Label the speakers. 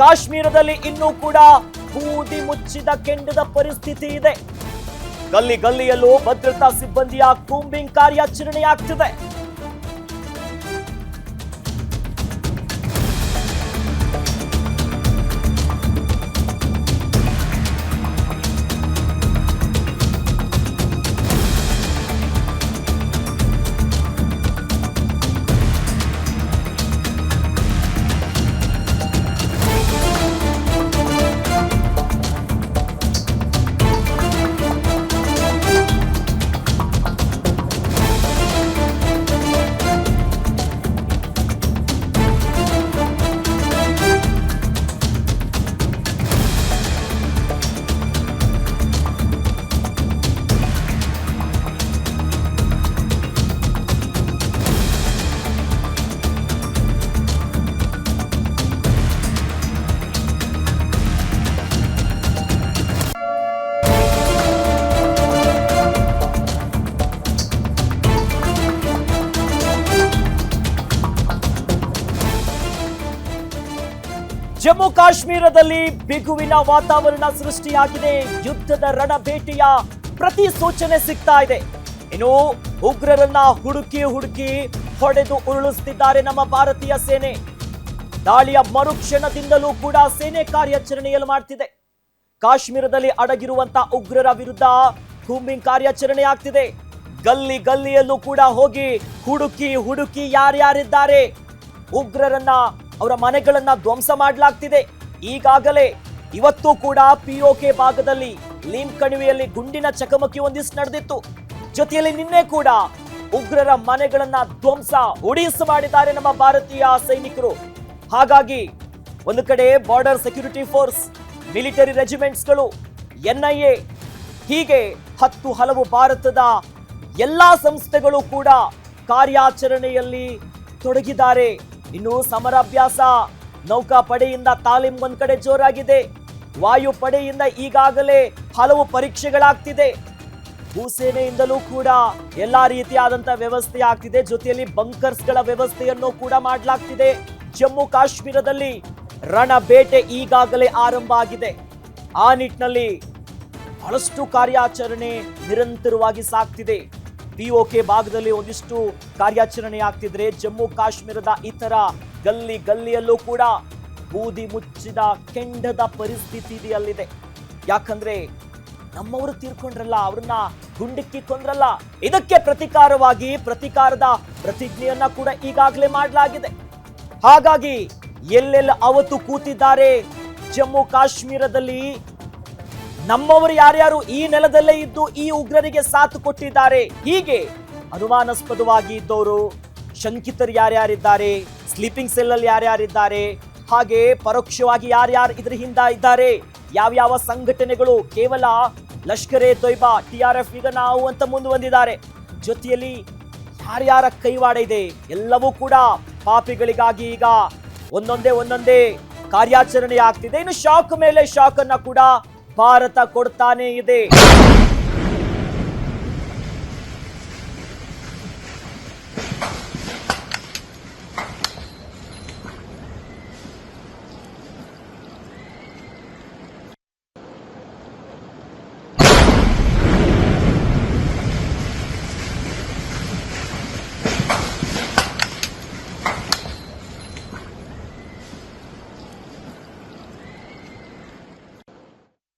Speaker 1: ಕಾಶ್ಮೀರದಲ್ಲಿ ಇನ್ನೂ ಕೂಡ ಬೂದಿ ಮುಚ್ಚಿದ ಕೆಂಡದ ಪರಿಸ್ಥಿತಿ ಇದೆ. ಗಲ್ಲಿ ಗಲ್ಲಿಯಲ್ಲೂ ಭದ್ರತಾ ಸಿಬ್ಬಂದಿಯ ಕೂಂಬಿಂಗ್ ಕಾರ್ಯಾಚರಣೆಯಾಗ್ತಿದೆ. ಜಮ್ಮು ಕಾಶ್ಮೀರದಲ್ಲಿ ಬಿಗುವಿನ ವಾತಾವರಣ ಸೃಷ್ಟಿಯಾಗಿದೆ. ಯುದ್ಧದ ರಣಬೇಟೆಯ ಪ್ರತಿ ಸೂಚನೆ ಸಿಗ್ತಾ ಇದೆ. ಇನ್ನು ಉಗ್ರರನ್ನ ಹುಡುಕಿ ಹೊಡೆದು ಉರುಳಿಸುತ್ತಿದ್ದಾರೆ ನಮ್ಮ ಭಾರತೀಯ ಸೇನೆ. ದಾಳಿಯ ಮರುಕ್ಷಣದಿಂದಲೂ ಕೂಡ ಸೇನೆ ಕಾರ್ಯಾಚರಣೆಯನ್ನು ಮಾಡ್ತಿದೆ. ಕಾಶ್ಮೀರದಲ್ಲಿ ಅಡಗಿರುವಂತಹ ಉಗ್ರರ ವಿರುದ್ಧ ಕೂಂಬಿಂಗ್ ಕಾರ್ಯಾಚರಣೆ ಆಗ್ತಿದೆ. ಗಲ್ಲಿ ಗಲ್ಲಿಯಲ್ಲೂ ಕೂಡ ಹೋಗಿ ಹುಡುಕಿ ಯಾರ್ಯಾರಿದ್ದಾರೆ ಉಗ್ರರನ್ನ ಅವರ ಮನೆಗಳನ್ನ ಧ್ವಂಸ ಮಾಡಲಾಗ್ತಿದೆ. ಈಗಾಗಲೇ ಇವತ್ತು ಕೂಡ ಪಿಒಕೆ ಭಾಗದಲ್ಲಿ ಲೀಮ್ ಕಣಿವೆಯಲ್ಲಿ ಗುಂಡಿನ ಚಕಮಕಿ ಒಂದಿಷ್ಟು ನಡೆದಿತ್ತು. ಜೊತೆಯಲ್ಲಿ ನಿನ್ನೆ ಕೂಡ ಉಗ್ರರ ಮನೆಗಳನ್ನ ಧ್ವಂಸ ಒಡಿಸ್ ಮಾಡಿದ್ದಾರೆ ನಮ್ಮ ಭಾರತೀಯ ಸೈನಿಕರು. ಹಾಗಾಗಿ ಒಂದು ಕಡೆ ಬಾರ್ಡರ್ ಸೆಕ್ಯೂರಿಟಿ ಫೋರ್ಸ್, ಮಿಲಿಟರಿ ರೆಜಿಮೆಂಟ್ಸ್ಗಳು, NIA ಹೀಗೆ ಹಲವು ಭಾರತದ ಎಲ್ಲಾ ಸಂಸ್ಥೆಗಳು ಕೂಡ ಕಾರ್ಯಾಚರಣೆಯಲ್ಲಿ ತೊಡಗಿದ್ದಾರೆ. ಇನ್ನು ಸಮರಾಭ್ಯಾಸ, ನೌಕಾಪಡೆಯಿಂದ ತಾಲೀಮ್ ಒಂದ್ ಕಡೆ ಜೋರಾಗಿದೆ. ವಾಯುಪಡೆಯಿಂದ ಈಗಾಗಲೇ ಹಲವು ಪರೀಕ್ಷೆಗಳಾಗ್ತಿದೆ. ಭೂಸೇನೆಯಿಂದಲೂ ಕೂಡ ಎಲ್ಲಾ ರೀತಿಯಾದಂತಹ ವ್ಯವಸ್ಥೆ ಆಗ್ತಿದೆ. ಜೊತೆಯಲ್ಲಿ ಬಂಕರ್ಸ್ಗಳ ವ್ಯವಸ್ಥೆಯನ್ನು ಕೂಡ ಮಾಡಲಾಗ್ತಿದೆ. ಜಮ್ಮು ಕಾಶ್ಮೀರದಲ್ಲಿ ರಣಬೇಟೆ ಈಗಾಗಲೇ ಆರಂಭ ಆಗಿದೆ. ಆ ನಿಟ್ಟಿನಲ್ಲಿ ಬಹಳಷ್ಟು ಕಾರ್ಯಾಚರಣೆ ನಿರಂತರವಾಗಿ ಸಾಗ್ತಿದೆ. ಪಿಒಕೆ ಭಾಗದಲ್ಲಿ ಒಂದಿಷ್ಟು ಕಾರ್ಯಾಚರಣೆ ಆಗ್ತಿದ್ರೆ, ಜಮ್ಮು ಕಾಶ್ಮೀರದ ಇತರ ಗಲ್ಲಿ ಗಲ್ಲಿಯಲ್ಲೂ ಕೂಡ ಬೂದಿ ಮುಚ್ಚಿದ ಕೆಂಡದ ಪರಿಸ್ಥಿತಿ ಅಲ್ಲಿದೆ. ಯಾಕಂದ್ರೆ ನಮ್ಮವರು ತೀರ್ಕೊಂಡ್ರಲ್ಲ, ಅವ್ರನ್ನ ಗುಂಡಿಕ್ಕಿ ಕೊಂದ್ರಲ್ಲ, ಇದಕ್ಕೆ ಪ್ರತೀಕಾರದ ಪ್ರತಿಜ್ಞೆಯನ್ನ ಕೂಡ ಈಗಾಗಲೇ ಮಾಡಲಾಗಿದೆ. ಹಾಗಾಗಿ ಎಲ್ಲೆಲ್ಲ ಅವತ್ತು ಕೂತಿದ್ದಾರೆ ಜಮ್ಮು ಕಾಶ್ಮೀರದಲ್ಲಿ ನಮ್ಮವರು ಯಾರ್ಯಾರು ಈ ನೆಲದಲ್ಲೇ ಇದ್ದು ಈ ಉಗ್ರರಿಗೆ ಸಾಥ್ ಕೊಟ್ಟಿದ್ದಾರೆ, ಹೀಗೆ ಅನುಮಾನಾಸ್ಪದವಾಗಿ ಇದ್ದವರು, ಶಂಕಿತರು ಯಾರ್ಯಾರಿದ್ದಾರೆ, ಸ್ಲೀಪಿಂಗ್ ಸೆಲ್ ಅಲ್ಲಿ ಯಾರ್ಯಾರಿದ್ದಾರೆ, ಹಾಗೆ ಪರೋಕ್ಷವಾಗಿ ಯಾರ್ಯಾರು ಇದ್ರ ಹಿಂದ ಇದ್ದಾರೆ, ಯಾವ್ಯಾವ ಸಂಘಟನೆಗಳು, ಕೇವಲ ಲಷ್ಕರ್-ಎ ತೊಯ್ಬಾ, TRF ಈಗ ನಾವು ಅಂತ ಮುಂದೆ ಬಂದಿದ್ದಾರೆ. ಜೊತೆಯಲ್ಲಿ ಯಾರ್ಯಾರ ಕೈವಾಡ ಇದೆ ಎಲ್ಲವೂ ಕೂಡ ಪಾಪಿಗಳಿಗಾಗಿ ಈಗ ಒಂದೊಂದೇ ಕಾರ್ಯಾಚರಣೆ ಆಗ್ತಿದೆ. ಇನ್ನು ಶಾಕ್ ಮೇಲೆ ಶಾಕ್ ಅನ್ನ ಕೂಡ ಭಾರತ ಕೊಡ್ತಾನೆ ಇದೆ.